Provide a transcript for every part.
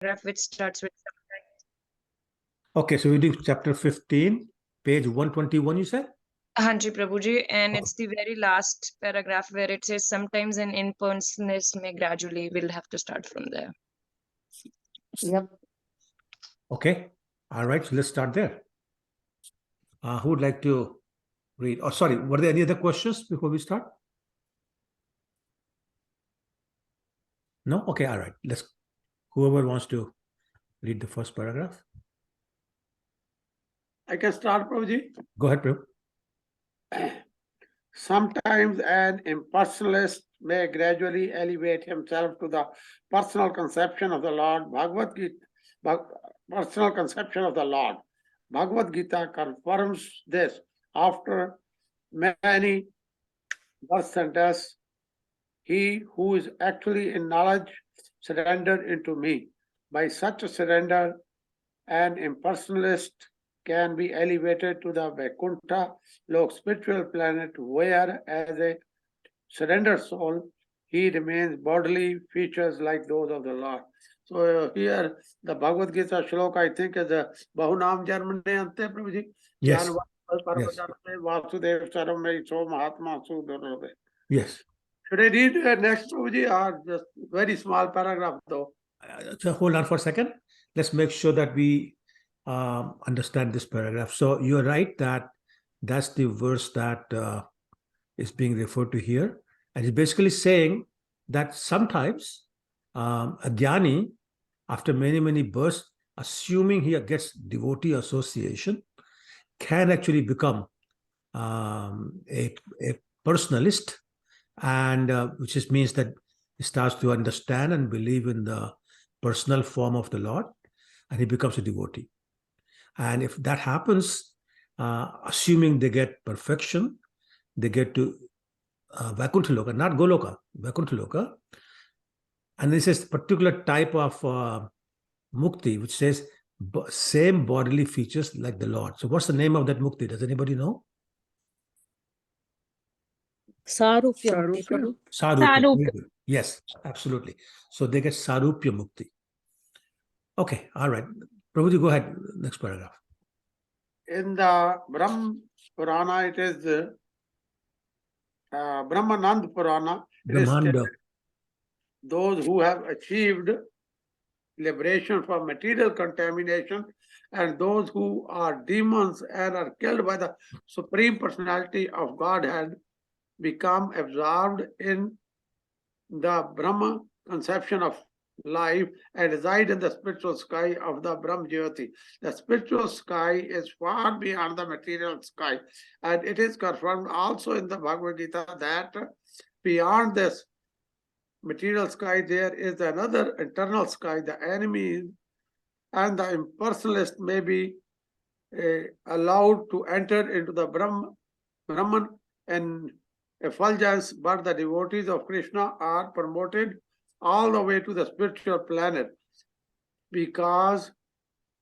paragraph which starts with Okay, so we do chapter 15, page 121, you said? Hanji Prabhuji, and Oh. it's the very last paragraph where it says sometimes an impersonalist may gradually. We'll have to start from there. Yep. Okay, all right, so let's start there. Who would like to read? Oh, sorry, were there any other questions before we start? No? Okay, all right. Whoever wants to read the first paragraph. I can start, Prabhuji. Go ahead, Prabhu. Sometimes an impersonalist may gradually elevate himself to the personal conception of the Lord. Personal conception of the Lord. Bhagavad Gita confirms this after many birth centers. He who is actually in knowledge surrendered into me. By such a surrender, an impersonalist can be elevated to the Vaikuntha, Lok spiritual planet, where as a surrendered soul, he remains bodily features like those of the Lord. So here the Bhagavad Gita shlok, I think, is a Bahunam Jarmane Ante Prabhuji. Yes. Vasudev Saramay So Mahatma Sudurave. Yes. Should I read next, Prabhuji, or just very small paragraph though? So hold on for a second. Let's make sure that we understand this paragraph. So you're right that that's the verse that is being referred to here. And it's basically saying that sometimes a jnani, after many, many births, assuming he gets devotee association, can actually become a personalist, and which just means that he starts to understand and believe in the personal form of the Lord, and he becomes a devotee. And if that happens, assuming they get perfection, they get to Vaikuntha Loka, not Goloka, Vaikuntha Loka. And this is a particular type of mukti, which says same bodily features like the Lord. So what's the name of that mukti? Does anybody know? Sarupya. Sarupya. Yes, absolutely. So they get Sarupya Mukti. Okay, all right. Prabhuji, go ahead. Next paragraph. In the Brahm Purana, it is Brahmanand Purana. Brahmanda. Those who have achieved liberation from material contamination and those who are demons and are killed by the Supreme Personality of Godhead become absorbed in the Brahma conception of life and reside in the spiritual sky of the Brahm Jyoti. The spiritual sky is far beyond the material sky, and it is confirmed also in the Bhagavad Gita that beyond this material sky there is another internal sky, the enemy, and the impersonalist may be allowed to enter into the Brahman and effulgence, but the devotees of Krishna are promoted all the way to the spiritual planet because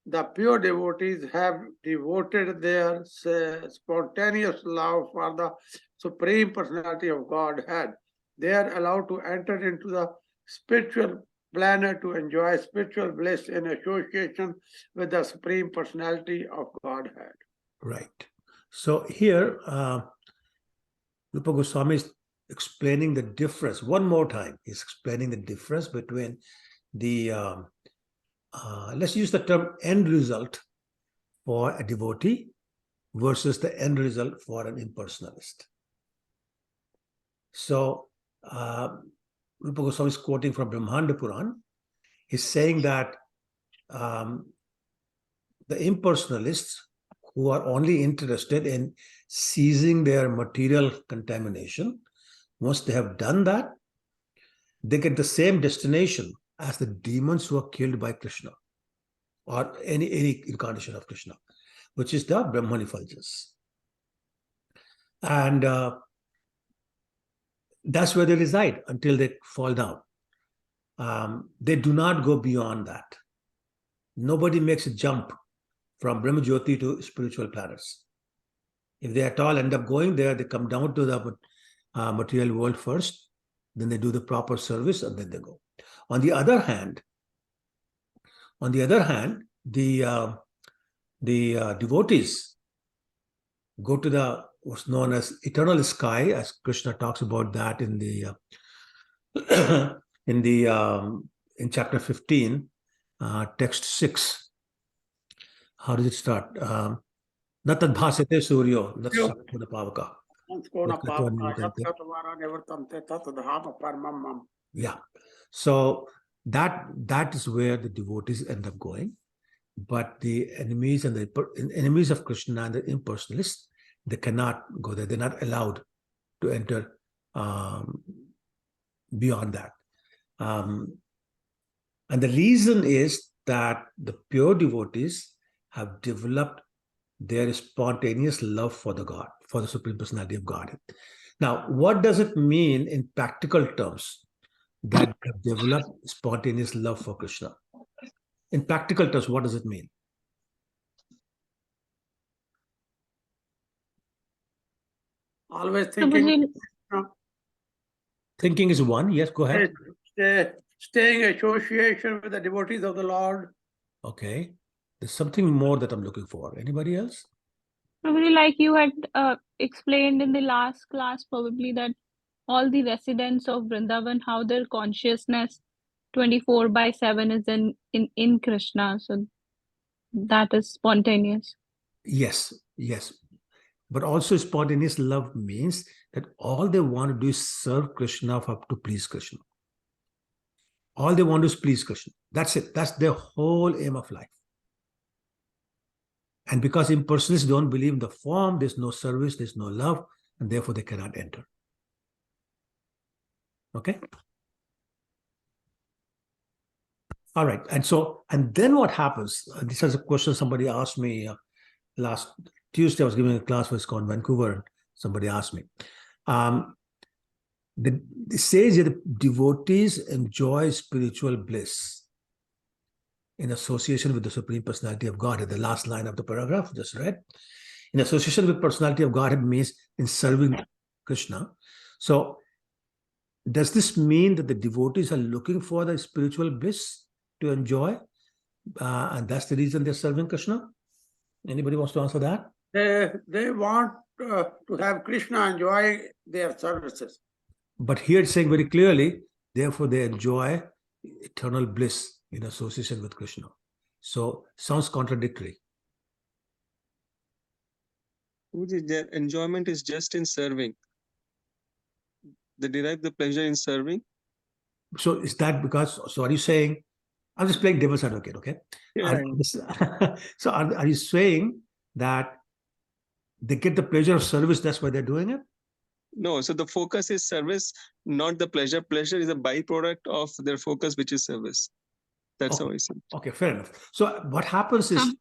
the pure devotees have devoted their spontaneous love for the Supreme Personality of Godhead. They are allowed to enter into the spiritual planet to enjoy spiritual bliss in association with the Supreme Personality of Godhead. Right. So here, Rupa Goswami is explaining the difference. One more time, he's explaining the difference between the, let's use the term end result for a devotee versus the end result for an impersonalist. So, Rupa Goswami is quoting from Brahmanda Puran. He's saying that the impersonalists who are only interested in ceasing their material contamination, once they have done that, they get the same destination as the demons who are killed by Krishna or any incarnation of Krishna, which is the Brahman effulgence. And that's where they reside until they fall down. They do not go beyond that. Nobody makes a jump from Brahma Jyoti to spiritual planets. If they at all end up going there, they come down to the material world first, then they do the proper service, and then they go. On the other hand, On the other hand, the devotees go to the what's known as eternal sky, as Krishna talks about that in the in chapter 15, text 6. How does it start? Natad bhasete suryo, natad pavaka. Yeah. So that is where the devotees end up going. But the enemies and the enemies of Krishna and the impersonalists, they cannot go there. They're not allowed to enter beyond that. And the reason is that the pure devotees have developed their spontaneous love for the God, for the Supreme Personality of Godhead. Now, what does it mean in practical terms that they have developed spontaneous love for Krishna? In practical terms, what does it mean? Always thinking. Thinking is one. Yes, go ahead. Staying association with the devotees of the Lord. Okay. There's something more that I'm looking for. Anybody else? Probably like you had explained in the last class, probably that all the residents of Vrindavan, how their consciousness 24/7 is in Krishna. So that is spontaneous. Yes, yes. But also spontaneous love means that all they want to do is serve Krishna to please Krishna. All they want to do is please Krishna. That's it. That's their whole aim of life. And because impersonalists don't believe in the form, there's no service, there's no love, and therefore they cannot enter. Okay? All right. And then what happens? This is a question somebody asked me last Tuesday. I was giving a class for ISKCON Vancouver, and somebody asked me. It says that the devotees enjoy spiritual bliss in association with the Supreme Personality of Godhead. The last line of the paragraph just read. In association with Personality of Godhead means in serving Krishna. So does this mean that the devotees are looking for the spiritual bliss to enjoy? And that's the reason they're serving Krishna? Anybody wants to answer that? They want to have Krishna enjoy their services. But here it's saying very clearly, therefore they enjoy eternal bliss in association with Krishna. So sounds contradictory. Their enjoyment is just in serving. They derive the pleasure in serving. So is that because, so are you saying, I'm just playing devil's advocate, okay? Yeah. So are you saying that they get the pleasure of service, that's why they're doing it? No, so the focus is service, not the pleasure. Pleasure is a byproduct of their focus, which is service. That's how I see it. Okay, fair enough. So what happens is...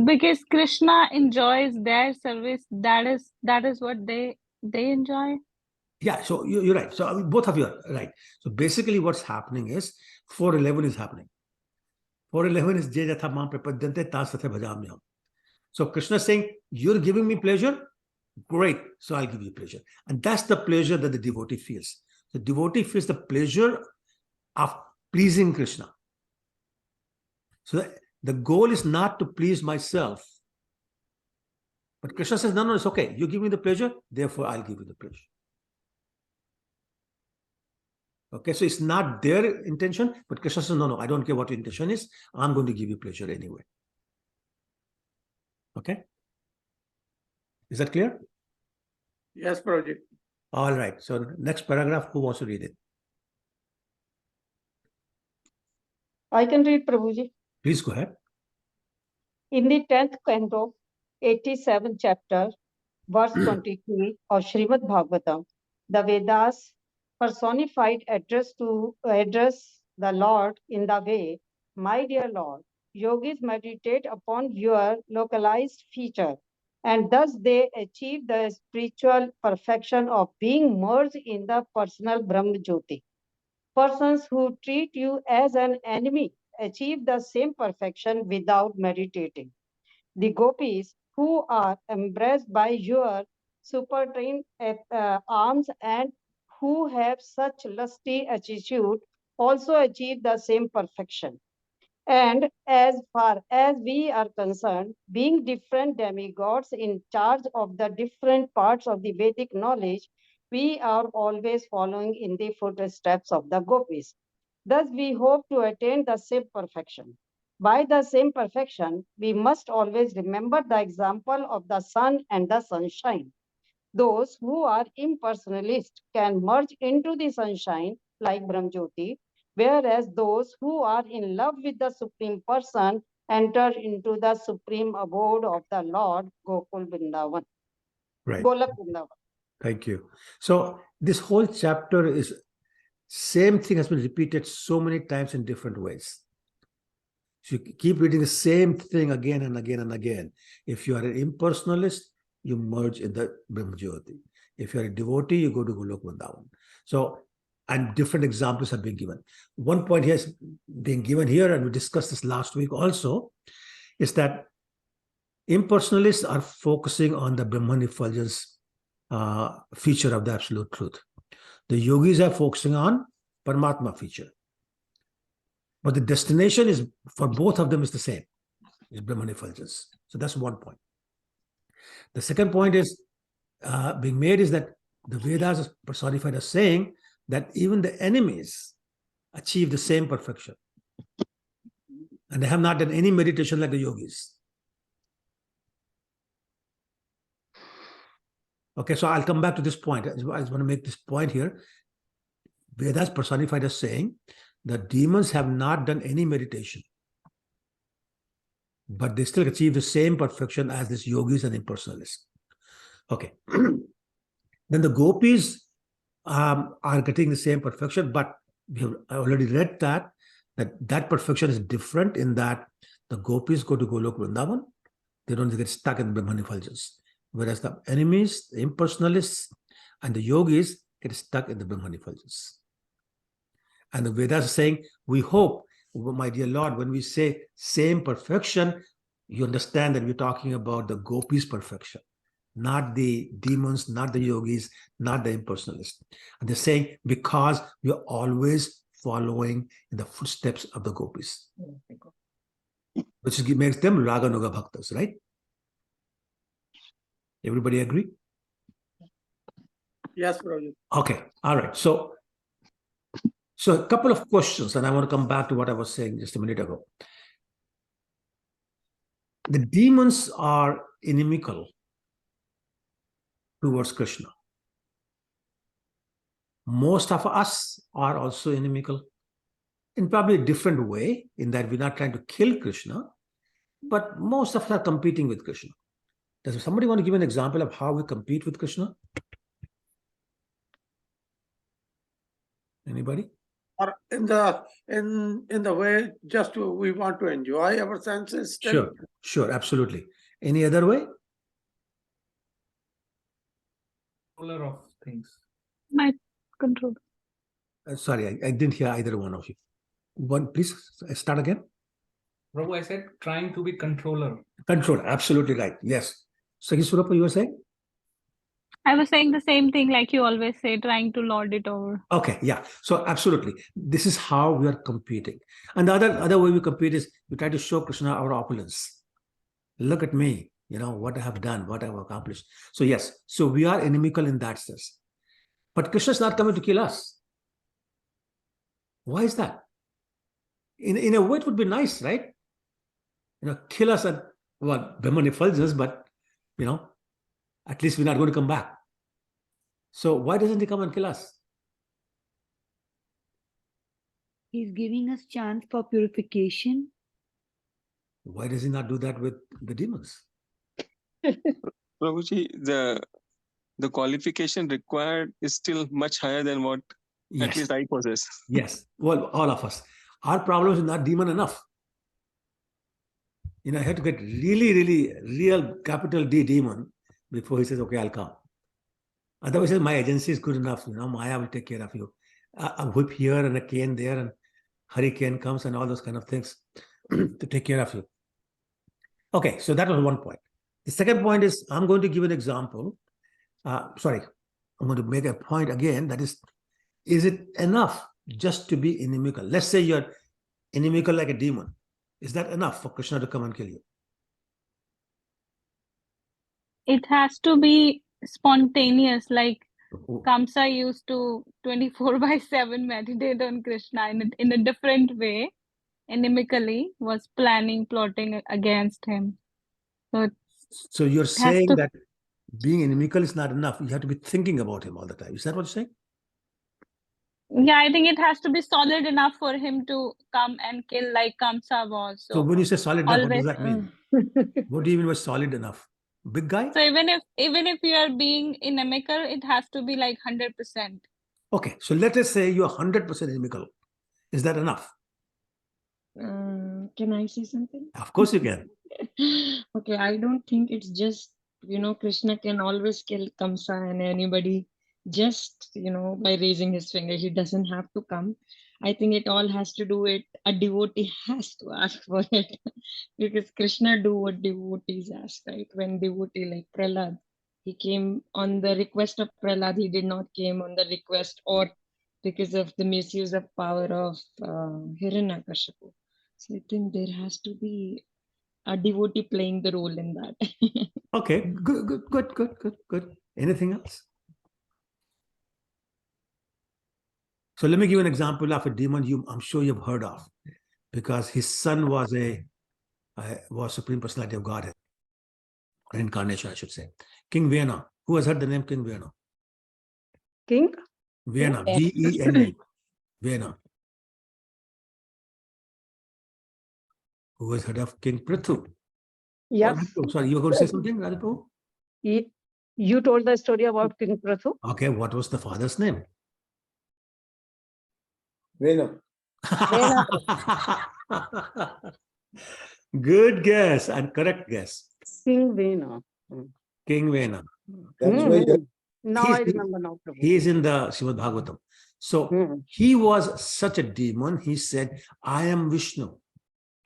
Because Krishna enjoys their service, that is what they enjoy. Yeah, so you're right. So I mean, both of you are right. So basically what's happening is 411 is happening. 411 is Je Jatha Mam Prapadyante Tas Tatha Bhajamyam. So Krishna is saying, you're giving me pleasure? Great, so I'll give you pleasure. And that's the pleasure that the devotee feels. The devotee feels the pleasure of pleasing Krishna. So the goal is not to please myself. But Krishna says, no, it's okay. You give me the pleasure, therefore I'll give you the pleasure. Okay, so it's not their intention, but Krishna says, no, I don't care what your intention is. I'm going to give you pleasure anyway. Okay? Is that clear? Yes, Prabhuji. All right. So next paragraph, who wants to read it? I can read, Prabhuji. Please go ahead. In the 10th canto, 87th chapter, verse 23 of Srimad Bhagavatam, the Vedas personified address the Lord in the way, my dear Lord, yogis meditate upon your localized feature, and thus they achieve the spiritual perfection of being merged in the personal Brahma Jyoti. Persons who treat you as an enemy achieve the same perfection without meditating. The gopis who are embraced by your supertrained arms and who have such lusty attitude also achieve the same perfection. And as far as we are concerned, being different demigods in charge of the different parts of the Vedic knowledge, we are always following in the footsteps of the gopis. Thus, we hope to attain the same perfection. By the same perfection, we must always remember the example of the sun and the sunshine. Those who are impersonalists can merge into the sunshine like Brahmjyoti, whereas those who are in love with the Supreme Person enter into the supreme abode of the Lord, Gokul Vrindavan. Right. Golak Vrindavan. Thank you. So this whole chapter is same thing has been repeated so many times in different ways. So you keep reading the same thing again and again and again. If you are an impersonalist, you merge in the Brahmajyoti. If you're a devotee, you go to Golok Vrindavan. So, and different examples have been given. One point here is being given here, and we discussed this last week also, is that impersonalists are focusing on the Brahman effulgence feature of the absolute truth. The yogis are focusing on Paramatma feature. But the destination is, for both of them, is the same. It's Brahman effulgence. So that's one point. The second point is being made is that the Vedas is personified as saying that even the enemies achieve the same perfection. And they have not done any meditation like the yogis. Okay, so I'll come back to this point. I just want to make this point here. Vedas personified as saying that demons have not done any meditation, but they still achieve the same perfection as these yogis and impersonalists. Okay. Then the gopis are getting the same perfection, but we have already read that perfection is different in that the gopis go to Golok Vrindavan. They don't get stuck in the Brahman effulgence. Whereas the enemies, the impersonalists, and the yogis get stuck in the Brahman effulgence. And the Vedas are saying, we hope, my dear Lord, when we say same perfection, you understand that we're talking about the gopis' perfection, not the demons, not the yogis, not the impersonalists. And they're saying, because we are always following in the footsteps of the gopis, which makes them Ragatmika Bhaktas, right? Everybody agree? Yes, Prabhuji. Okay, all right. So a couple of questions, and I want to come back to what I was saying just a minute ago. The demons are inimical towards Krishna. Most of us are also inimical in probably a different way, in that we're not trying to kill Krishna, but most of us are competing with Krishna. Does somebody want to give an example of how we compete with Krishna? Anybody? Or in the way just we want to enjoy our senses. Sure, absolutely. Any other way? Controller of things. My control. Sorry, I didn't hear either one of you. One, please start again. Prabhu, I said trying to be controller. Control, absolutely right. Yes. Sakhi Surapa, you were saying? I was saying the same thing like you always say, trying to lord it over. Okay, yeah. So absolutely. This is how we are competing. And the other way we compete is we try to show Krishna our opulence. Look at me, what I have done, what I have accomplished. So yes, so we are inimical in that sense. But Krishna is not coming to kill us. Why is that? In a way, it would be nice, right? Kill us at Brahman effulgence, but at least we're not going to come back. So why doesn't he come and kill us? He's giving us chance for purification. Why does he not do that with the demons? Prabhuji, the qualification required is still much higher than what at least I possess. Yes. Well, all of us. Our problem is not demon enough. I had to get really, really real capital D demon before he says, okay, I'll come. Otherwise, my agency is good enough. Maya will take care of you. A whip here and a cane there, and hurricane comes and all those kind of things to take care of you. Okay, so that was one point. The second point is, I'm going to give an example. I'm going to make a point again. That is it enough just to be inimical. Let's say you're inimical like a demon. Is that enough for Krishna to come and kill you? It has to be spontaneous, like Oh, Kamsa used to 24/7 meditate on Krishna in a different way, inimically, was planning, plotting against him. So it so you're has saying to, that being inimical is not enough. You have to be thinking about him all the time. Is that what you're saying? yeah, I think it has to be solid enough for him to come and kill like Kamsa was. So So when you say solid enough, what does always, that mean? What do you mean by solid enough? Big guy? so even if you are being inimical, it has to be like 100%. Okay, so let us say you're 100% inimical. Is that enough? Can I say something? Of course you can. Okay, I don't think it's just, Krishna can always kill Kamsa and anybody just, by raising his finger. He doesn't have to come. I think it all has to do with a devotee has to ask for it. Because Krishna do what devotees ask, right? When devotee like Prahlad, he came on the request of Prahlad, he did not came on the request or because of the misuse of power of Hiranyakashipu. So I think there has to be a devotee playing the role in that. Okay, good. Anything else? So let me give you an example of a demon I'm sure you've heard of, because his son was Supreme Personality of Godhead, or incarnation, I should say. King Vena. Who has heard the name King Vena? King? Vena, Vena. Vena. Who has heard of King Prithu? Yes. Oh, sorry, you were going to say something, Radhaprabhu? You told the story about King Prithu. Okay, what was the father's name? Vena. Good guess and correct guess. King Vena. King Vena. That's why Now I remember now. Prabhu. He is in the Srimad Bhagavatam. So he was such a demon. He said, I am Vishnu.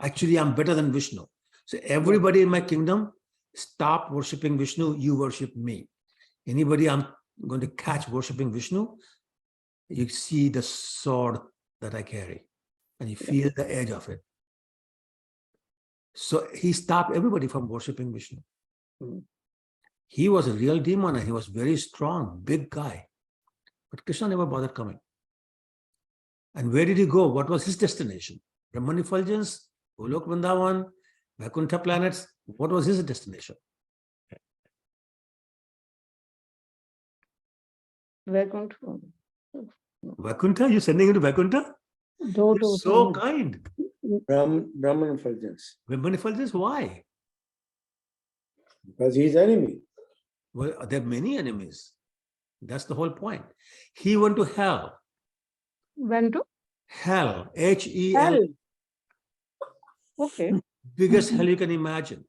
Actually, I'm better than Vishnu. So everybody in my kingdom, stop worshipping Vishnu. You worship me. Anybody I'm going to catch worshipping Vishnu, you see the sword that I carry and you feel the edge of it. So he stopped everybody from worshipping Vishnu. He was a real demon and he was very strong, big guy. But Krishna never bothered coming. And where did he go? What was his destination? Brahman effulgence, Golok Vrindavan, Vaikuntha planets. What was his destination? Vaikuntha. Vaikuntha? You're sending him to Vaikuntha? You're so kind. Brahman effulgence. Brahman effulgence, why? Because he's enemy. Well, there are many enemies. That's the whole point. He went to hell. Went to? Hell. Hell. Hell. Okay. Biggest hell you can imagine.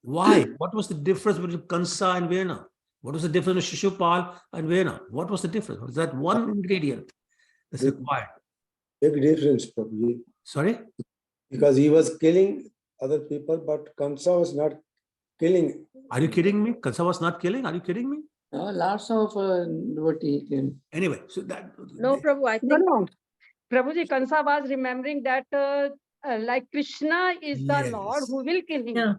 Why? What was the difference between Kansa and Vena? What was the difference between Shishupal and Vena? What was the difference? Was that one ingredient that's required? Big difference, probably. Sorry? Because he was killing other people, but Kamsa was not killing. Are you kidding me? Kansa was not killing? Are you kidding me? Lots of devotee came. Anyway, so that... No, Prabhu, I think. No. Prabhuji, Kansa was remembering that like Krishna is the Lord who will kill him. Yeah.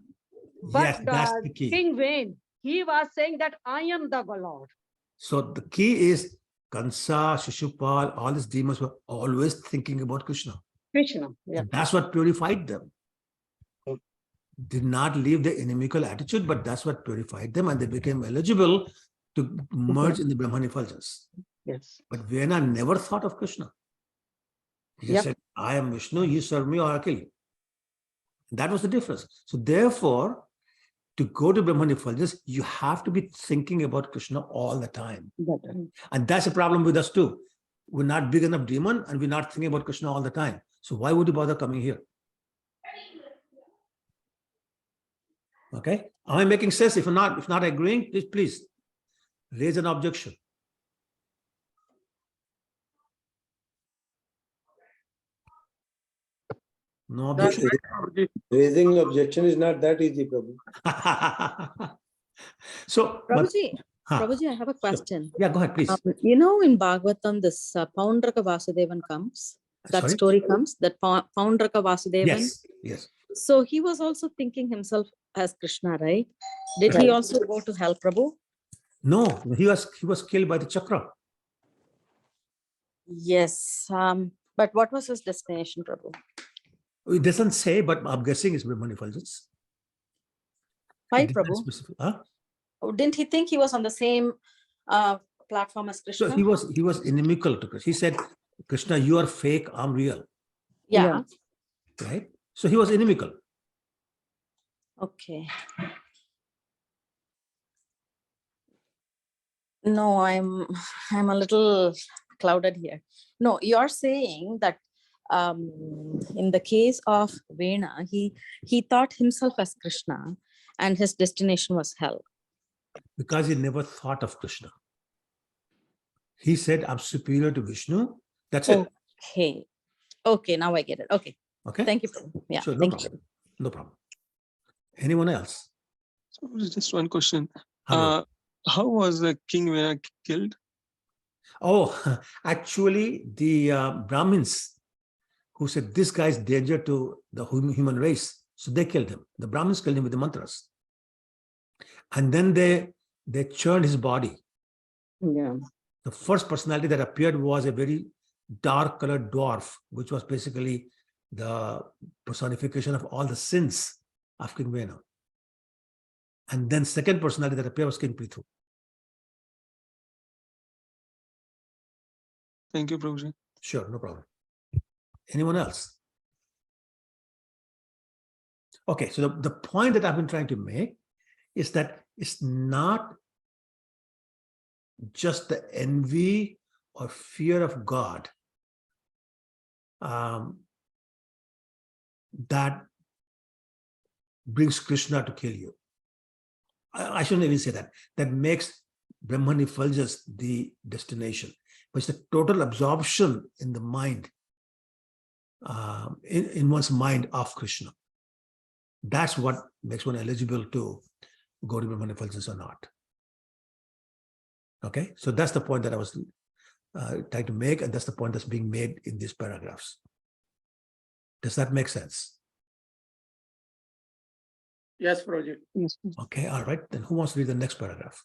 But Yes, that's the key. King Vain, he was saying that I am the Lord. So the key is Kansa, Shishupal, all these demons were always thinking about Krishna. Krishna, yeah. And that's what purified them. Did not leave the inimical attitude, but that's what purified them and they became eligible to merge in the Brahman effulgence. Yes. But Vena never thought of Krishna. He just said, I am Vishnu, you serve me or I'll kill you. That was the difference. So therefore, to go to Brahman effulgence, you have to be thinking about Krishna all the time. And that's a problem with us too. We're not big enough demon and we're not thinking about Krishna all the time. So why would you bother coming here? Okay. Am I making sense? If not agreeing, please raise an objection. No objection. Raising objection is not that easy, Prabhu. So, Prabhuji, Prabhuji, I have a Sure. question. Yeah, go ahead, please. You know, in Bhagavatam, this Paundraka Vasudevan comes. That Sorry? story comes. That Paundraka Vasudevan. Yes, yes. So he was also thinking himself as Krishna, right? Did he Right. also go to hell, Prabhu? No, he was killed by the chakra. Yes. But what was his destination, Prabhu? It doesn't say, but I'm guessing it's Brahmani Fulgence. Why, Prabhu? Huh? Oh, didn't he think he was on the same platform as Krishna? So he was inimical to Krishna. He said, Krishna, you are fake, I'm real. Yeah. Right? So he was inimical. Okay. No, I'm a little clouded here. No, you're saying that in the case of Vena, he thought himself as Krishna and his destination was hell. Because he never thought of Krishna. He said, I'm superior to Vishnu. That's it. Okay. Okay, now I get it. Okay. Okay. Thank you, Prabhu. Yeah, Sure, no thank problem. you. No problem. Anyone else? So just one question. Hello. How was the King Vena killed? Oh, actually, the Brahmins who said this guy is danger to the human race, so they killed him. The Brahmins killed him with the mantras, and then they churned his body. Yeah. The first personality that appeared was a very dark colored dwarf, which was basically the personification of all the sins of King Vena. And then second personality that appeared was King Prithu. Thank you, Prabhuji. Sure, no problem. Anyone else? Okay, so the point that I've been trying to make is that it's not just the envy or fear of God that brings Krishna to kill you. I shouldn't even say that. That makes Brahmani Fulgence the destination. But it's the total absorption in the mind, in one's mind of Krishna. That's what makes one eligible to go to Brahmani Fulgence or not. Okay, so that's the point that I was trying to make, and that's the point that's being made in these paragraphs. Does that make sense? Yes, Prabhuji. Okay, all right. Then who wants to read the next paragraph?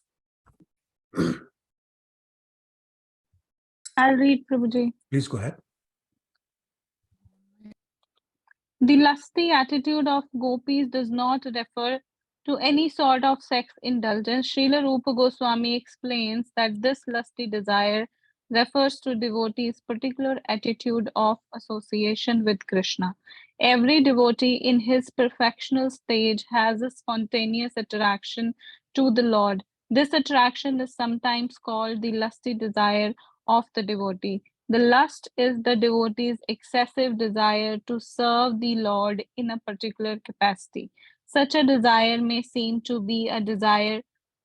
I'll read, Prabhuji. Please go ahead. The lusty attitude of gopis does not refer to any sort of sex indulgence. Srila Rupa Goswami explains that this lusty desire refers to devotees' particular attitude of association with Krishna. Every devotee in his perfectional stage has a spontaneous attraction to the Lord. This attraction is sometimes called the lusty desire of the devotee. The lust is the devotee's excessive desire to serve the Lord in a particular capacity. Such a desire may seem to be a desire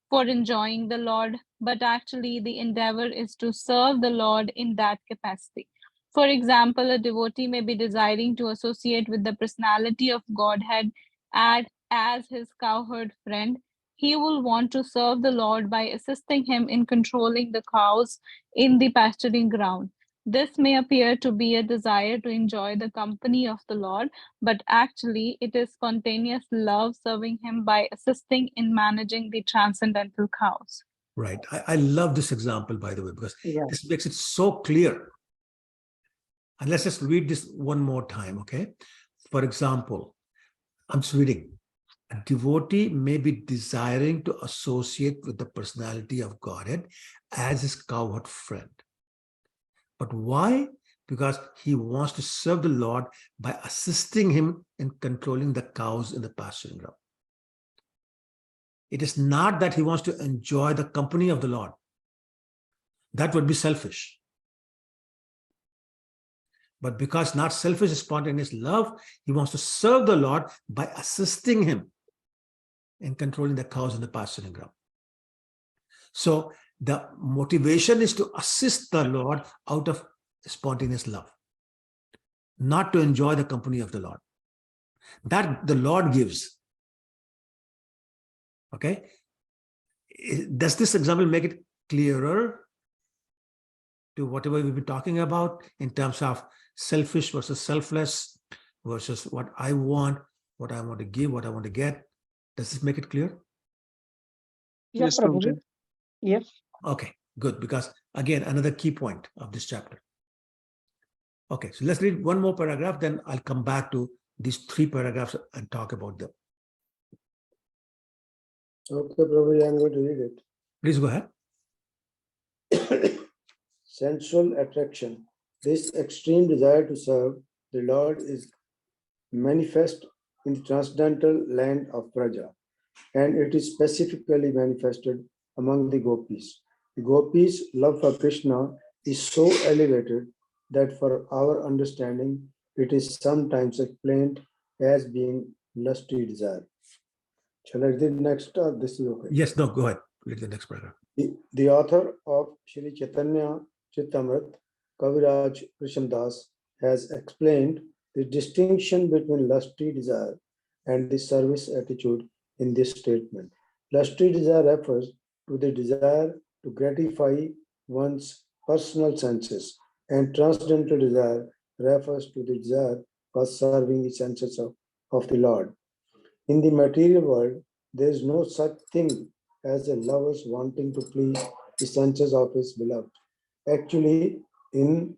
for enjoying the Lord, but actually the endeavor is to serve the Lord in that capacity. For example, a devotee may be desiring to associate with the personality of Godhead as his cowherd friend. He will want to serve the Lord by assisting him in controlling the cows in the pasturing ground. This may appear to be a desire to enjoy the company of the Lord, but actually it is spontaneous love serving him by assisting in managing the transcendental cows. Right. I love this example, by the way, because this makes it so clear. And let's just read this one more time, okay? For example, I'm just reading. A devotee may be desiring to associate with the personality of Godhead as his cowherd friend. But why? Because he wants to serve the Lord by assisting him in controlling the cows in the pasturing ground. It is not that he wants to enjoy the company of the Lord. That would be selfish. But because not selfish is spontaneous love, he wants to serve the Lord by assisting him in controlling the cows in the pasturing ground. So the motivation is to assist the Lord out of spontaneous love, not to enjoy the company of the Lord. That the Lord gives. Okay? Does this example make it clearer to whatever we've been talking about in terms of selfish versus selfless versus what I want to give, what I want to get? Does this make it clear? Yeah, Yes, Prabhuji. Prabhuji. Yes. Okay, good, because again, another key point of this chapter. Okay, so let's read one more paragraph, then I'll come back to these 3 paragraphs and talk about them. Okay, Prabhuji, I'm going to read it. Please go ahead. Sensual attraction. This extreme desire to serve the Lord is manifest in the transcendental land of Praja, and it is specifically manifested among the gopis. The gopis' love for Krishna is so elevated that for our understanding, it is sometimes explained as being lusty desire. Shall I read next? This is okay. Yes, no, go ahead. Read the next paragraph. The author of Shri Chaitanya Chitamrit, Kaviraj Krishndas, has explained the distinction between lusty desire and the service attitude in this statement. Lusty desire refers to the desire to gratify one's personal senses, and transcendental desire refers to the desire for serving the senses of the Lord. In the material world, there is no such thing as a lover's wanting to please the senses of his beloved. Actually, in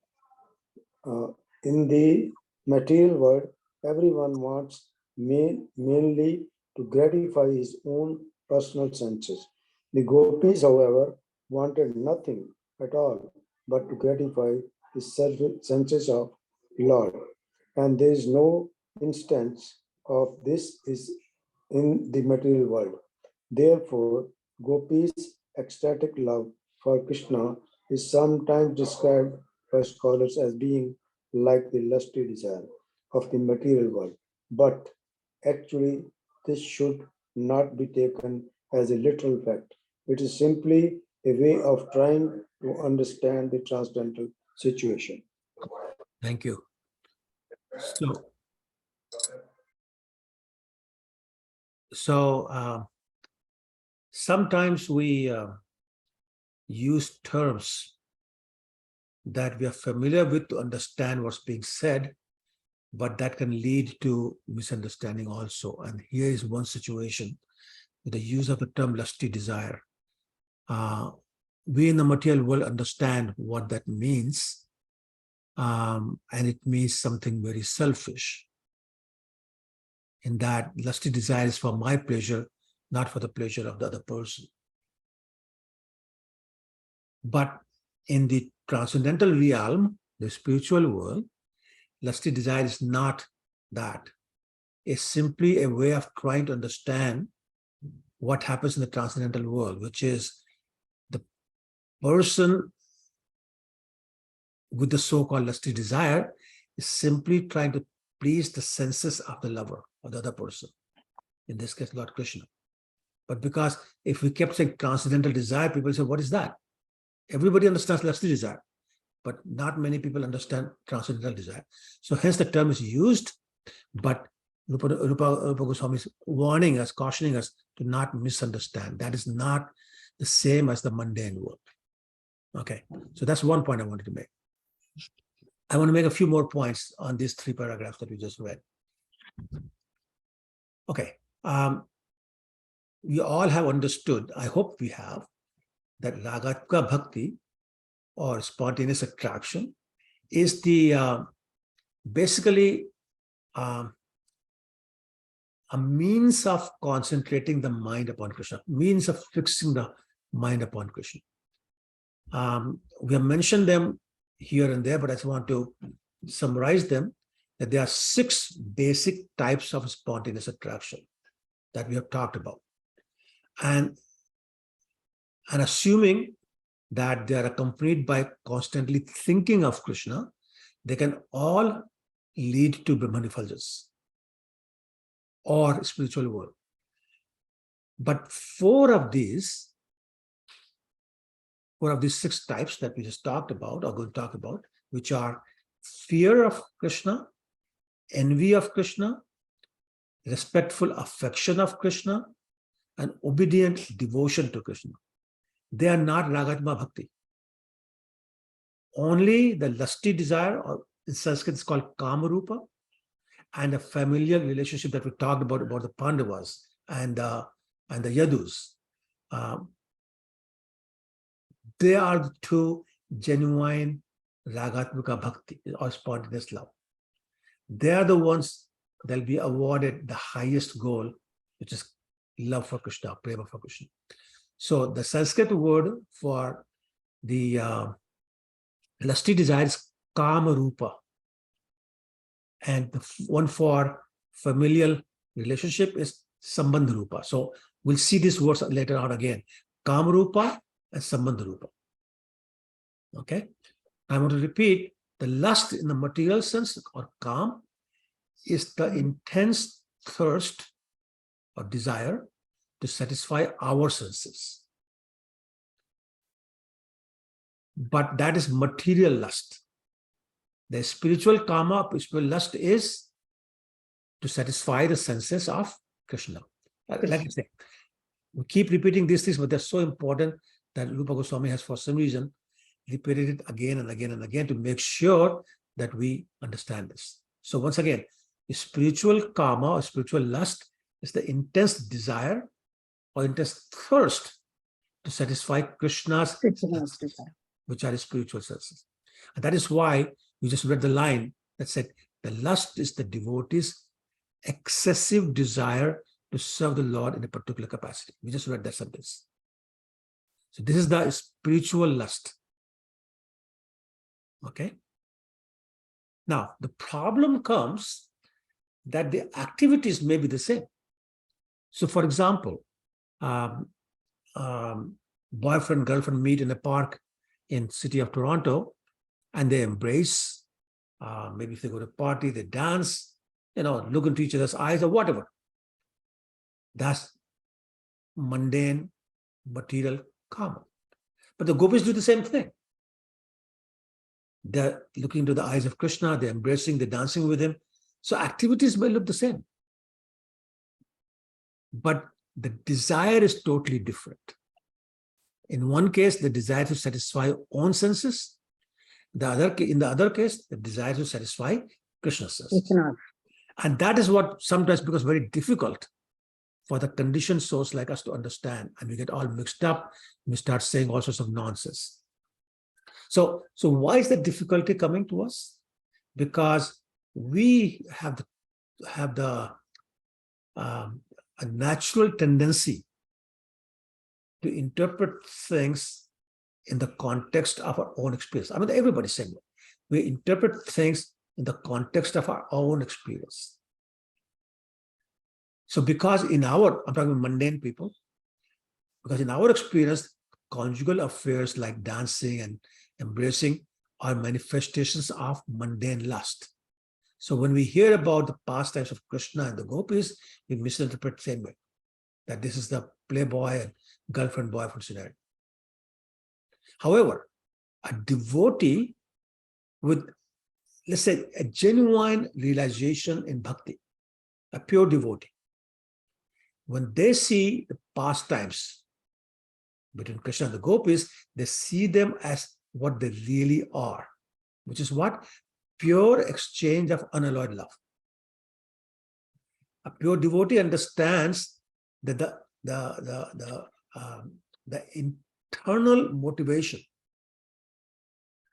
the material world, everyone wants mainly to gratify his own personal senses. The gopis, however, wanted nothing at all but to gratify the senses of Lord. And there is no instance of this is in the material world. Therefore, gopis' ecstatic love for Krishna is sometimes described by scholars as being like the lusty desire of the material world. But actually, this should not be taken as a literal fact. It is simply a way of trying to understand the transcendental situation. Thank you. So sometimes we use terms that we are familiar with to understand what's being said, but that can lead to misunderstanding also. And here is one situation with the use of the term lusty desire. We in the material world understand what that means, and it means something very selfish. In that lusty desire is for my pleasure, not for the pleasure of the other person. But in the transcendental realm, the spiritual world, lusty desire is not that. It's simply a way of trying to understand what happens in the transcendental world, which is the person with the so-called lusty desire is simply trying to please the senses of the lover or the other person, in this case, Lord Krishna. But because if we kept saying transcendental desire, people say, what is that? Everybody understands lusty desire, but not many people understand transcendental desire. So hence the term is used, but Rupa Goswami is warning us, cautioning us to not misunderstand. That is not the same as the mundane world. Okay, so that's one point I wanted to make. I want to make a few more points on these 3 paragraphs that we just read. Okay, we all have understood, I hope we have, that Ragatmika Bhakti or spontaneous attraction is the basically a means of concentrating the mind upon Krishna, means of fixing the mind upon Krishna. We have mentioned them here and there, but I just want to summarize them, that there are 6 basic types of spontaneous attraction that we have talked about. And assuming that they are accompanied by constantly thinking of Krishna, they can all lead to Brahmanifaljas or spiritual world. But 4 of these 6 types that we just talked about, or going to talk about, which are fear of Krishna, envy of Krishna, respectful affection of Krishna, an obedient devotion to Krishna. They are not Ragatmika Bhakti. Only the lusty desire, or in Sanskrit it's called Kamarupa, and a familial relationship that we talked about the Pandavas and the Yadus. They are the two genuine Ragatmika Bhakti, or spontaneous love. They are the ones that will be awarded the highest goal, which is love for Krishna, Prema for Krishna. So the Sanskrit word for the lusty desire is Kamarupa. And the one for familial relationship is Sambandharupa. So we'll see these words later on again. Kamarupa and Sambandharupa. Okay. I want to repeat, the lust in the material sense, or Kam, is the intense thirst or desire to satisfy our senses. But that is material lust. The spiritual Kama, spiritual lust, is to satisfy the senses of Krishna. Like I say, we keep repeating these things, but they're so important that Rupa Goswami has, for some reason, repeated it again and again and again to make sure that we understand this. So once again, the spiritual Kama, or spiritual lust, is the intense desire or intense thirst to satisfy Krishna's senses, which are his spiritual senses. And that is why we just read the line that said, the lust is the devotee's excessive desire to serve the Lord in a particular capacity. We just read that sentence. So this is the spiritual lust. Okay. Now, the problem comes that the activities may be the same. So, for example, boyfriend, girlfriend meet in a park in city of Toronto, and they embrace. Maybe if they go to a party, they dance, look into each other's eyes or whatever. That's mundane, material karma. But the gopis do the same thing. They're looking into the eyes of Krishna, they're embracing, they're dancing with him. So activities may look the same. But the desire is totally different. In one case, the desire to satisfy own senses. In the other case, the desire to satisfy Krishna's senses. And that is what sometimes becomes very difficult for the conditioned souls like us to understand. And we get all mixed up. We start saying all sorts of nonsense. So why is the difficulty coming to us? Because we have a natural tendency to interpret things in the context of our own experience. I mean, everybody's saying it. We interpret things in the context of our own experience. So because I'm talking about mundane people, because in our experience, conjugal affairs like dancing and embracing are manifestations of mundane lust. So when we hear about the pastimes of Krishna and the gopis, we misinterpret the same way, that this is the playboy and girlfriend-boyfriend scenario. However, a devotee with, let's say, a genuine realization in bhakti, a pure devotee, when they see the pastimes between Krishna and the gopis, they see them as what they really are, which is what? Pure exchange of unalloyed love. A pure devotee understands that the internal motivation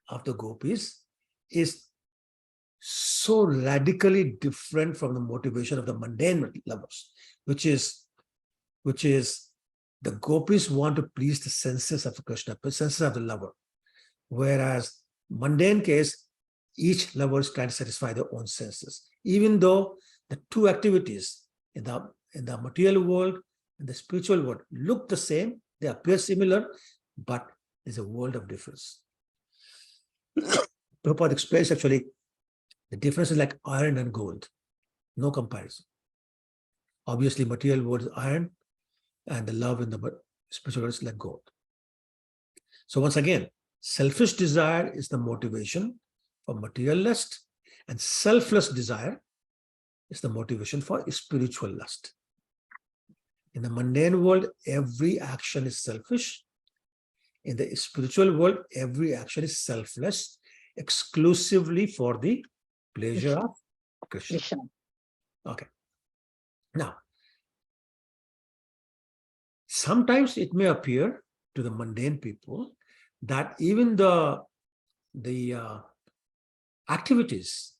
of the gopis is so radically different from the motivation of the mundane lovers, which is the gopis want to please the senses of Krishna, the senses of the lover. Whereas mundane case, each lover is trying to satisfy their own senses. Even though the two activities in the material world and the spiritual world look the same, they appear similar, but there's a world of difference. Prabhupada explains actually the difference is like iron and gold, no comparison. Obviously, material world is iron, and the love in the spiritual world is like gold. So once again, selfish desire is the motivation for material lust, and selfless desire is the motivation for spiritual lust. In the mundane world, every action is selfish. In the spiritual world, every action is selfless, exclusively for the pleasure of Krishna. Okay. Now, sometimes it may appear to the mundane people that even the activities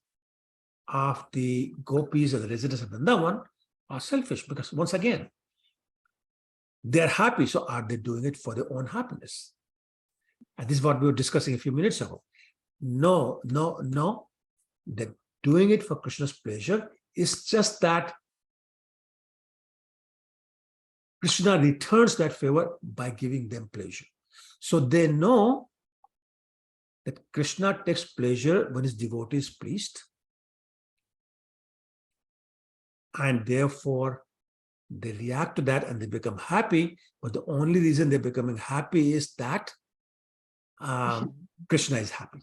of the gopis or the residents of Vrindavan are selfish, because once again, they're happy. So are they doing it for their own happiness? And this is what we were discussing a few minutes ago. No. They're doing it for Krishna's pleasure. It's just that Krishna returns that favor by giving them pleasure. So they know that Krishna takes pleasure when his devotee is pleased. And therefore, they react to that and they become happy. But the only reason they're becoming happy is that Krishna is happy.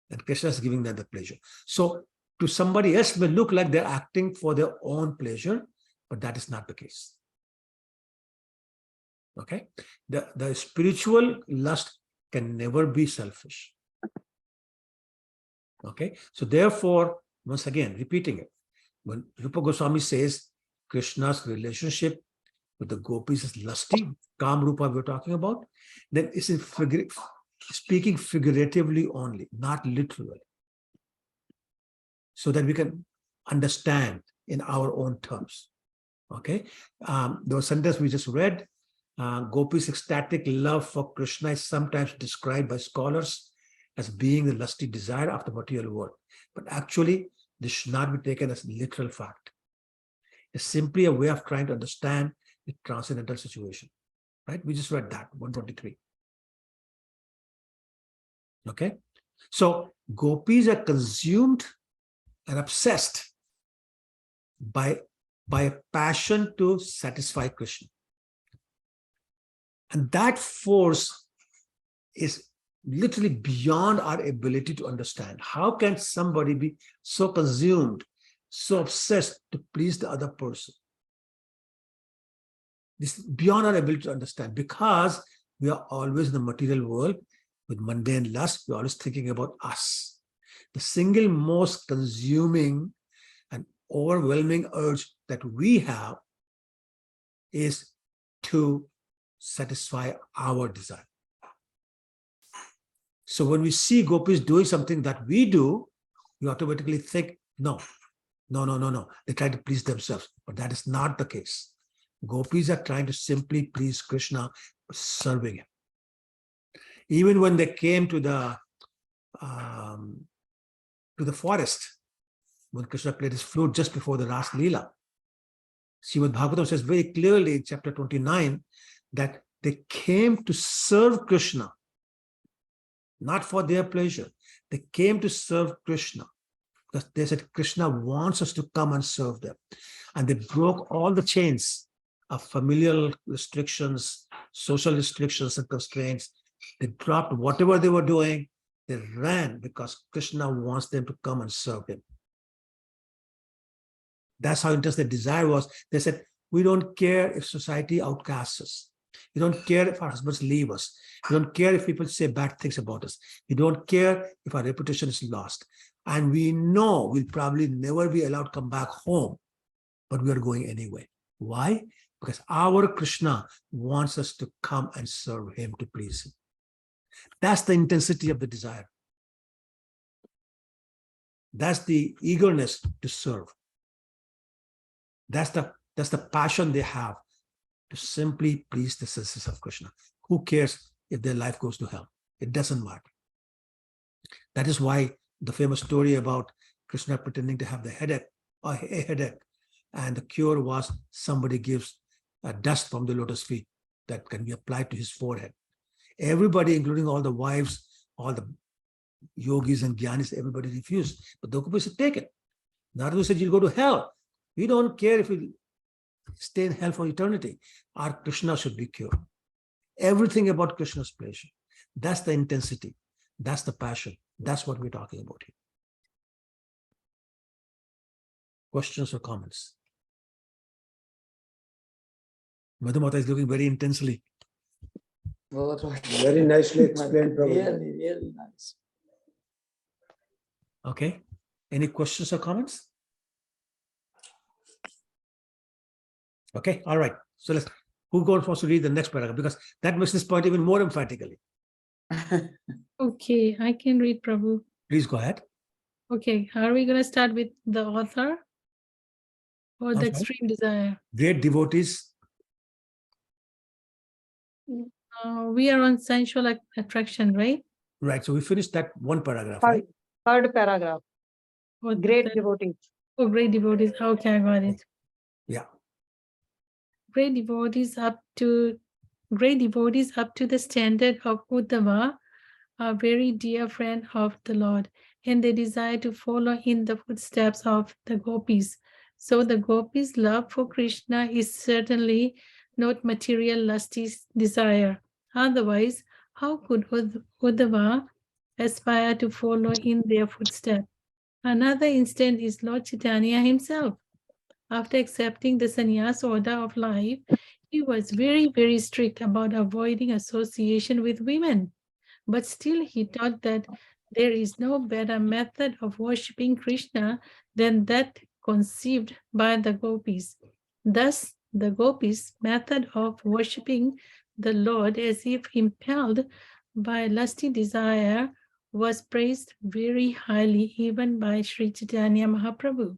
And Krishna is giving them the pleasure. So to somebody else, it may look like they're acting for their own pleasure, but that is not the case. Okay? The spiritual lust can never be selfish. Okay? So therefore, once again, repeating it, when Rupa Goswami says Krishna's relationship with the gopis is lusty, Kam Rupa we're talking about, then it's in speaking figuratively only, not literally, so that we can understand in our own terms. Okay, there was a sentence we just read. Gopis' ecstatic love for Krishna is sometimes described by scholars as being the lusty desire of the material world, but actually this should not be taken as literal fact. It's simply a way of trying to understand the transcendental situation. Right? We just read that 123. Okay, so gopis are consumed and obsessed by a passion to satisfy Krishna. And that force is literally beyond our ability to understand. How can somebody be so consumed, so obsessed to please the other person? This is beyond our ability to understand, because we are always in the material world with mundane lust. We're always thinking about us. The single most consuming and overwhelming urge that we have is to satisfy our desire. So when we see gopis doing something that we do, we automatically think, no. They try to please themselves, but that is not the case. Gopis are trying to simply please Krishna, serving him. Even when they came to the forest, when Krishna played his flute just before the Ras Leela, Srimad Bhagavatam says very clearly in chapter 29 that they came to serve Krishna, not for their pleasure. They came to serve Krishna because they said Krishna wants us to come and serve them. And they broke all the chains of familial restrictions, social restrictions and constraints. They dropped whatever they were doing. They ran because Krishna wants them to come and serve him. That's how intense their desire was. They said, we don't care if society outcasts us. We don't care if our husbands leave us. We don't care if people say bad things about us. We don't care if our reputation is lost. And we know we'll probably never be allowed to come back home, but we are going anyway. Why? Because our Krishna wants us to come and serve him, to please him. That's the intensity of the desire. That's the eagerness to serve. That's the passion they have to simply please the senses of Krishna. Who cares if their life goes to hell? It doesn't matter. That is why the famous story about Krishna pretending to have a headache, and the cure was somebody gives dust from the lotus feet that can be applied to his forehead. Everybody, including all the wives, all the yogis and jnanis, everybody refused. But the Gopis said, take it. Naradu said, you'll go to hell. We don't care if we stay in hell for eternity. Our Krishna should be cured. Everything about Krishna's pleasure. That's the intensity. That's the passion. That's what we're talking about here. Questions or comments? Madhumata is looking very intensely. Very nicely explained, Prabhu. Really, really nice. Okay. Any questions or comments? Okay. All right. So who wants to read the next paragraph? Because that makes this point even more emphatically. Okay, I can read, Prabhu. Please go ahead. Okay, are we going to start with the author or the Okay. extreme desire? Great devotees. We are on sensual attraction, right? Right. So we finished that one paragraph, right? Third paragraph. Or Great devotees. Oh, great devotees. Okay, I got it. Yeah. Great devotees up to the standard of Uddhava are very dear friend of the Lord, and they desire to follow in the footsteps of the gopis. So the gopis' love for Krishna is certainly not material lusty desire. Otherwise, how could Uddhava aspire to follow in their footsteps? Another instance is Lord Chaitanya himself. After accepting the sannyas order of life, he was very, very strict about avoiding association with women. But still he taught that there is no better method of worshipping Krishna than that conceived by the gopis. Thus, the gopis' method of worshipping the Lord as if impelled by lusty desire was praised very highly even by Sri Chaitanya Mahaprabhu.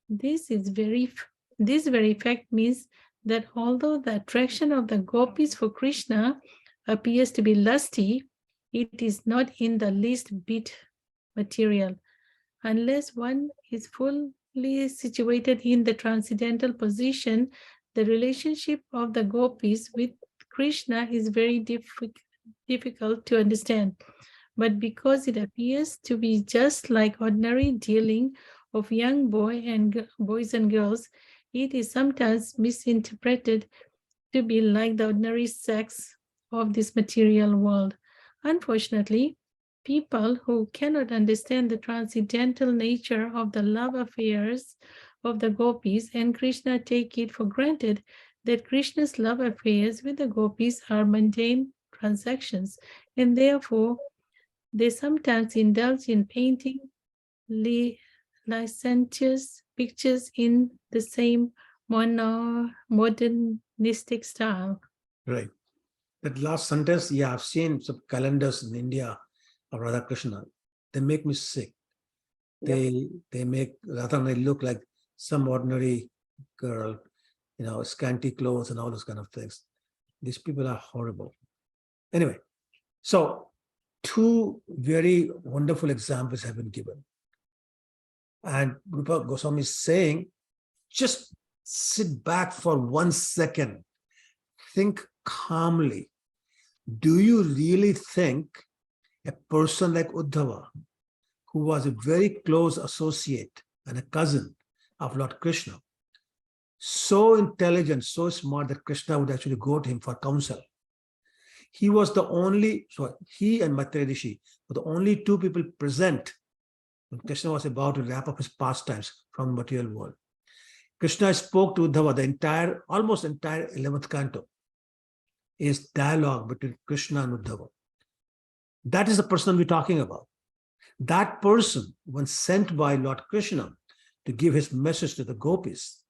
This very fact means that although the attraction of the gopis for Krishna appears to be lusty, it is not in the least bit material. Unless one is fully situated in the transcendental position, the relationship of the gopis with Krishna is very difficult to understand. But because it appears to be just like ordinary dealing of young boys and girls, it is sometimes misinterpreted to be like the ordinary sex of this material world. Unfortunately, people who cannot understand the transcendental nature of the love affairs of the gopis and Krishna take it for granted that Krishna's love affairs with the gopis are mundane transactions, and therefore they sometimes indulge in painting licentious pictures in the same modernistic style. Right. That last sentence, yeah, I've seen some calendars in India of Radha Krishna. They make me sick. They make Radharani look like some ordinary girl, scanty clothes and all those kind of things. These people are horrible. Anyway, so two very wonderful examples have been given. And Rupa Goswami is saying, just sit back for 1 second. Think calmly. Do you really think a person like Uddhava, who was a very close associate and a cousin of Lord Krishna, so intelligent, so smart that Krishna would actually go to him for counsel? He was the only, so he and Maitreya Rishi were the only two people present when Krishna was about to wrap up his pastimes from the material world. Krishna spoke to Uddhava, almost entire 11th canto is dialogue between Krishna and Uddhava. That is the person we're talking about. That person, when sent by Lord Krishna to give his message to the gopis,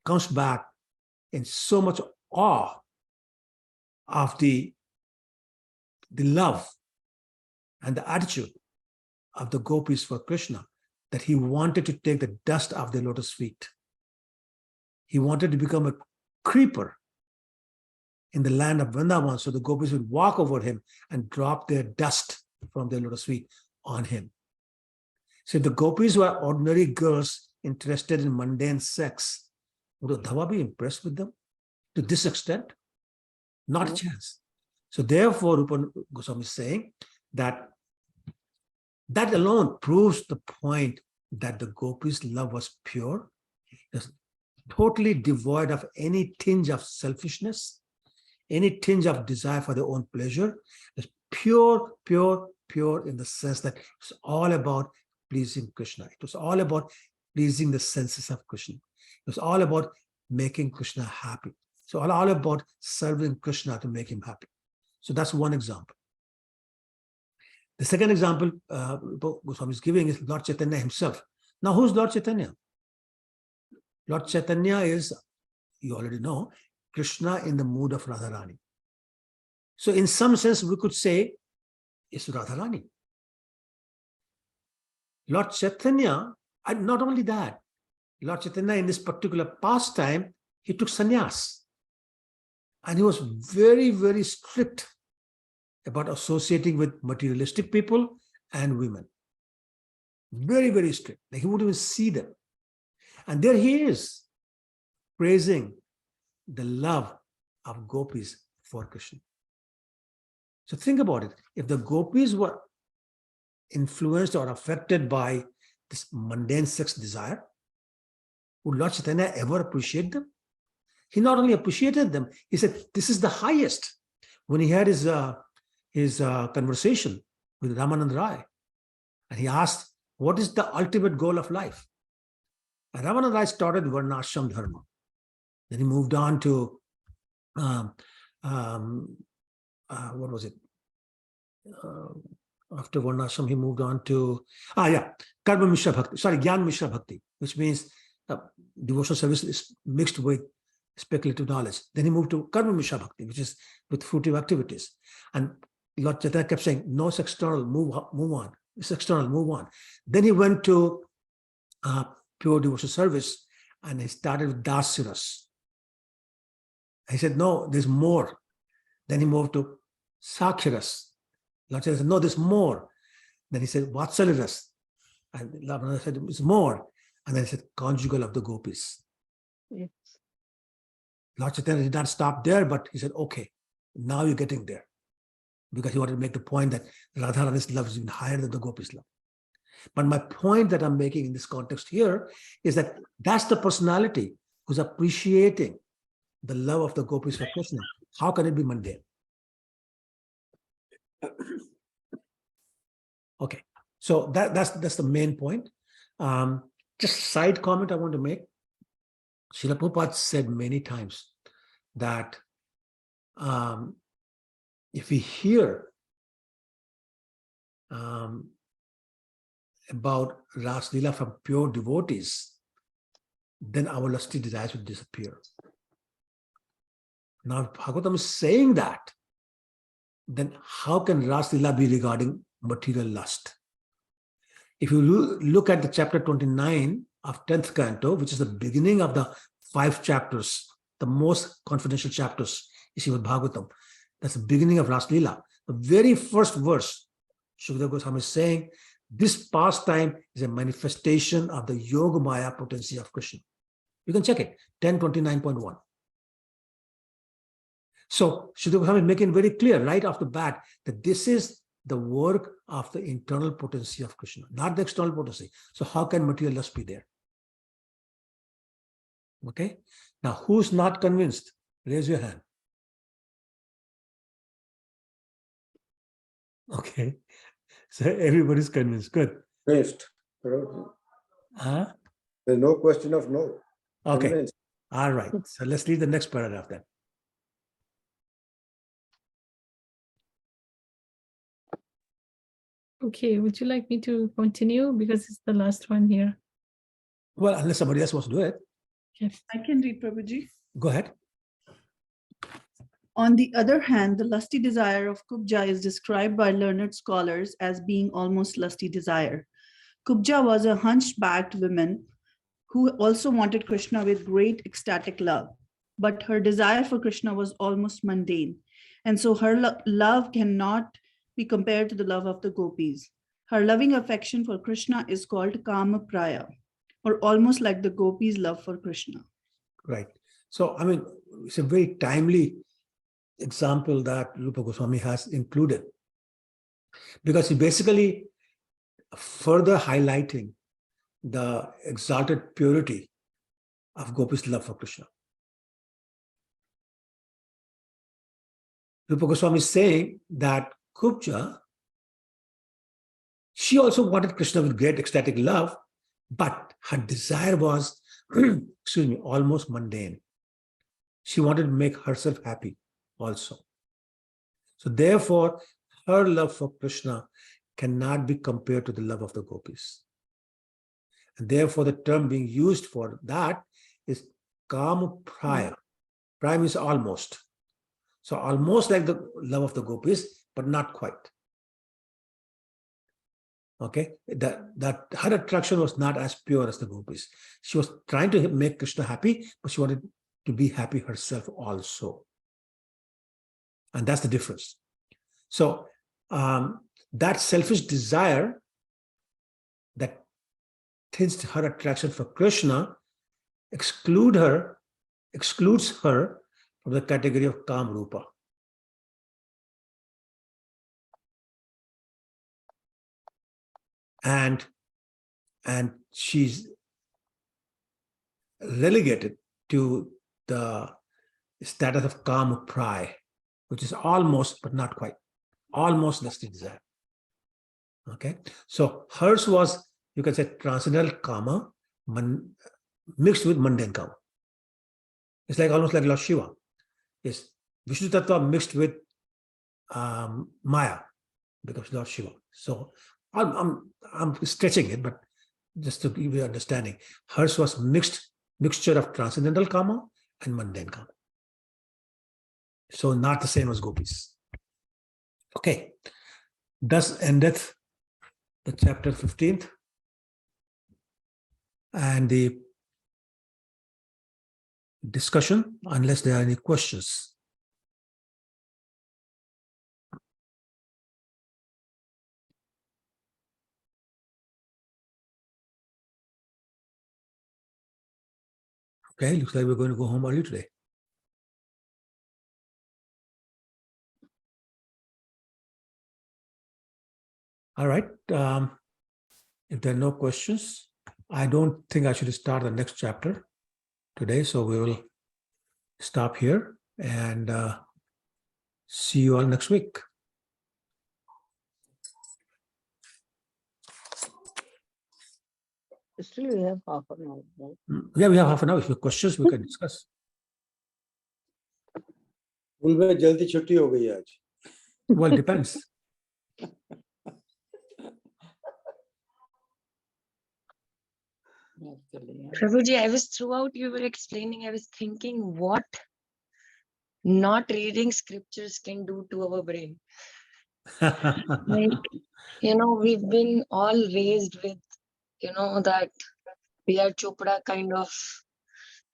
comes back in so much awe of the love and the attitude of the gopis for Krishna that he wanted to take the dust off their lotus feet. He wanted to become a creeper in the land of Vrindavan, so the gopis would walk over him and drop their dust from their lotus feet on him. So if the gopis were ordinary girls interested in mundane sex, would Uddhava be impressed with them to this extent? Not a chance. So therefore, Rupa Goswami is saying that alone proves the point that the gopis' love was pure, totally devoid of any tinge of selfishness, any tinge of desire for their own pleasure. It's pure, pure, pure in the sense that it's all about pleasing Krishna. It was all about pleasing the senses of Krishna. It was all about making Krishna happy. So all about serving Krishna to make him happy. So that's one example. The second example Goswami is giving is Lord Chaitanya himself. Now, who's Lord Chaitanya? Lord Chaitanya is, you already know, Krishna in the mood of Radharani. So in some sense, we could say it's Radharani. Lord Chaitanya, and not only that, Lord Chaitanya in this particular pastime, he took sannyas. And he was very, very strict about associating with materialistic people and women. Very, very strict. Like he wouldn't even see them. And there he is, praising the love of gopis for Krishna. So think about it. If the gopis were influenced or affected by this mundane sex desire, would Lord Chaitanya ever appreciate them? He not only appreciated them, he said, this is the highest. When he had his conversation with Ramanand Rai, and he asked, what is the ultimate goal of life? And Ramanand Rai started Varnashram Dharma. Then he moved on to, what was it? After Varnashram, he moved on to, Karma Mishra Bhakti, Gyan Mishra Bhakti, which means devotional service is mixed with speculative knowledge. Then he moved to Karma Mishra Bhakti, which is with fruitive activities. And Lord Chaitanya kept saying, no, it's external, move on. It's external, move on. Then he went to pure devotional service and he started with Dasiras. He said, no, there's more. Then he moved to Sakhiras. Lord Chaitanya said, no, there's more. Then he said, Vatsaliras. And Lord said, it's more. And then he said, conjugal of the gopis. Yes. Lord Chaitanya did not stop there, but he said, okay, now you're getting there. Because he wanted to make the point that Radharani's love is even higher than the gopis' love. But my point that I'm making in this context here is that that's the personality who's appreciating the love of the gopis for Krishna. How can it be mundane? Okay, so that's the main point. Just a side comment I want to make. Srila Prabhupada said many times that if we hear about Ras Leela from pure devotees, then our lusty desires will disappear. Now, if Bhagavatam is saying that, then how can Ras Leela be regarding material lust? If you look at the chapter 29 of 10th canto, which is the beginning of the 5 chapters, the most confidential chapters, you see with Bhagavatam, that's the beginning of Ras Leela. The very first verse, Shukadeva Goswami is saying, this pastime is a manifestation of the Yoga Maya potency of Krishna. You can check it, 1029.1. So Shukadeva Goswami is making very clear right off the bat that this is the work of the internal potency of Krishna, not the external potency. So how can material lust be there? Okay. Now, who's not convinced? Raise your hand. Okay. So everybody's convinced. Good. Convinced. Huh? There's no question of no. Okay. Convinced. All right. So let's read the next paragraph then. Okay, would you like me to continue? Because it's the last one here. Well, unless somebody else wants to do it. Yes. I can read, Prabhuji. Go ahead. On the other hand, the lusty desire of Kubja is described by learned scholars as being almost lusty desire. Kubja was a hunchbacked woman who also wanted Krishna with great ecstatic love, but her desire for Krishna was almost mundane. And so her love cannot be compared to the love of the gopis. Her loving affection for Krishna is called Kama Praya, or almost like the gopis' love for Krishna. Right. So, I mean, it's a very timely example that Rupa Goswami has included, because he basically further highlighting the exalted purity of Gopis' love for Krishna. Rupa Goswami is saying that Kubja, she also wanted Krishna with great ecstatic love, but her desire was excuse me, almost mundane. She wanted to make herself happy also. So therefore, her love for Krishna cannot be compared to the love of the gopis. And therefore, the term being used for that is kama praya. Praya means almost. So almost like the love of the gopis, but not quite. Okay, that her attraction was not as pure as the gopis. She was trying to make Krishna happy, but she wanted to be happy herself also. And that's the difference. So that selfish desire that thinks her attraction for Krishna excludes her from the category of Kamrupa. And she's relegated to the status of Kama Prai, which is almost, but not quite, almost lusty desire. Okay, so hers was, you can say, transcendental Kama mixed with mundane Kama. It's like almost like Lord Shiva. Yes, Vishnu Tattva mixed with Maya becomes Lord Shiva. So I'm stretching it, but just to give you understanding, hers was mixture of transcendental Kama and mundane Kama. So not the same as gopis. Okay, thus endeth the chapter 15th and the discussion, unless there are any questions. Okay, looks like we're going to go home early today. All right. If there are no questions, I don't think I should start the next chapter today. So we will stop here and see you all next week. Still, we have half an hour. Right? Yeah, we have half an hour. If you have questions, we can discuss. जल्दी छुट्टी हो गई आज. Well, depends. Prabhuji, I was throughout you were explaining, I was thinking what not reading scriptures can do to our brain. Like, we've been all raised with, that we are Chopra kind of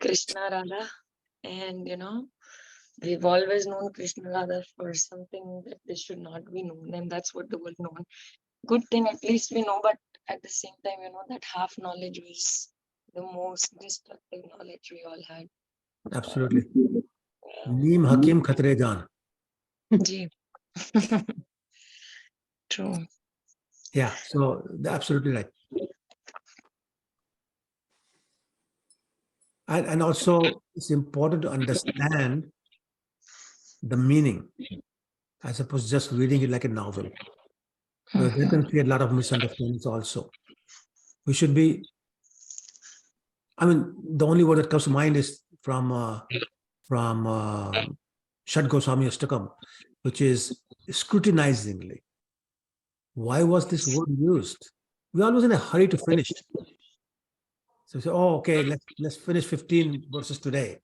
Krishna Radha. And, we've always known Krishna Radha for something that they should not be known. And that's what the world known. Good thing, at least we know, but at the same time, that half knowledge was the most destructive knowledge we all had. Absolutely. Neem Hakim Khatre Jan. Ji. True. Yeah, so absolutely right. And also, it's important to understand the meaning as opposed to just reading it like a novel. Because that can create a lot of misunderstandings also. We should be, the only word that comes to mind is from Shad Goswami Ashtakam, which is scrutinizingly. Why was this word used? We're always in a hurry to finish. So we say, oh, okay, let's finish 15 verses today.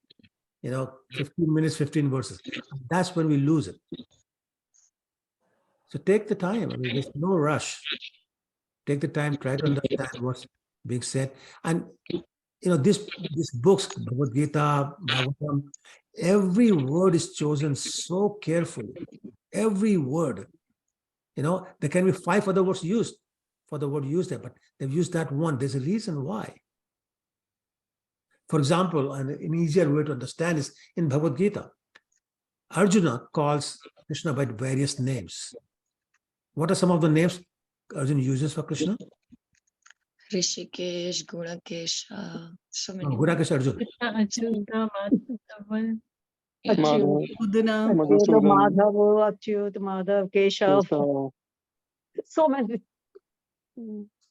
15 minutes, 15 verses. That's when we lose it. So take the time. There's no rush. Take the time, try to understand what's being said. And these books, Bhagavad Gita, Bhagavatam, every word is chosen so carefully. Every word. There can be 5 other words used for the word used there, but they've used that one. There's a reason why. For example, an easier way to understand is in Bhagavad Gita, Arjuna calls Krishna by various names. What are some of the names Arjuna uses for Krishna? Rishikesh, Gunakesha, so many. Gunakesha Arjuna. Madhav, Achyut, Madhav, Keshav. So many.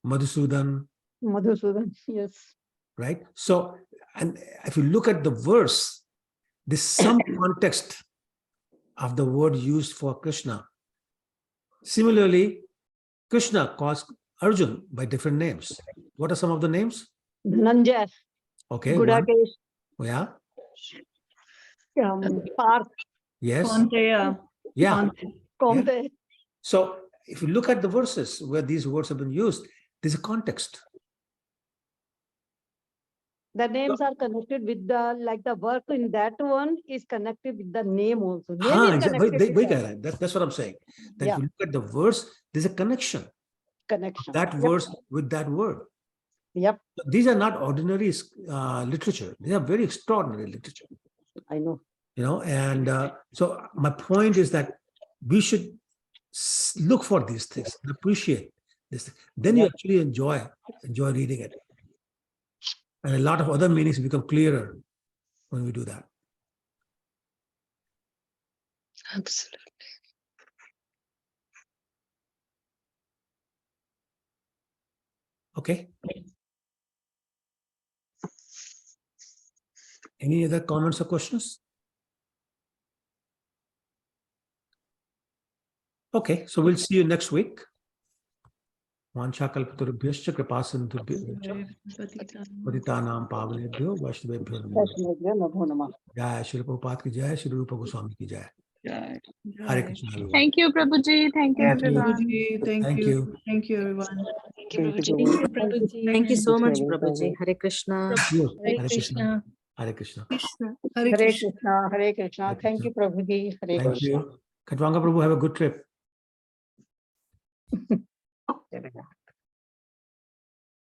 Madhusudan. Madhusudan, yes. Right? So and if you look at the verse, there's some context of the word used for Krishna. Similarly, Krishna calls Arjun by different names. What are some of the names? Dhananjay, Okay. One. Gudakesh, Yeah. Parth, Yes. Konteya, Yeah. Komte. So if you look at the verses where these words have been used, there's a context. The names are connected with the, like the work in that one is connected with the name also. Name is Exactly. connected with that. That's what I'm saying. That Yeah. if you look at the verse, there's a connection. Connection. That verse with that word. Yep. These are not ordinary literature. They are very extraordinary literature. I know. You know, and so my point is that we should look for these things and appreciate this. Then you actually enjoy reading it. And a lot of other meanings become clearer when we do that. Absolutely. Okay. Any other comments or questions? Okay, so we'll see you next week. Vanchakalpatarubhyascha kripasindhubhyascha patitanam pavanebhyo vaishnavebhyo namo. Jai Shri Prabhupada ki jai, Shri Rupa Goswami ki jai. Hare Krishna. everyone. Thank you, Prabhuji. Thank you, Thank you. everyone. Thank you. Thank you, everyone. Thank you so much, Prabhuji. Hare Krishna. Hare Krishna. Hare Krishna. Hare Hare Krishna. Krishna, Hare Krishna. Thank you, Prabhuji. Hare Thank Krishna. you. Katwanga Prabhu, have a good trip.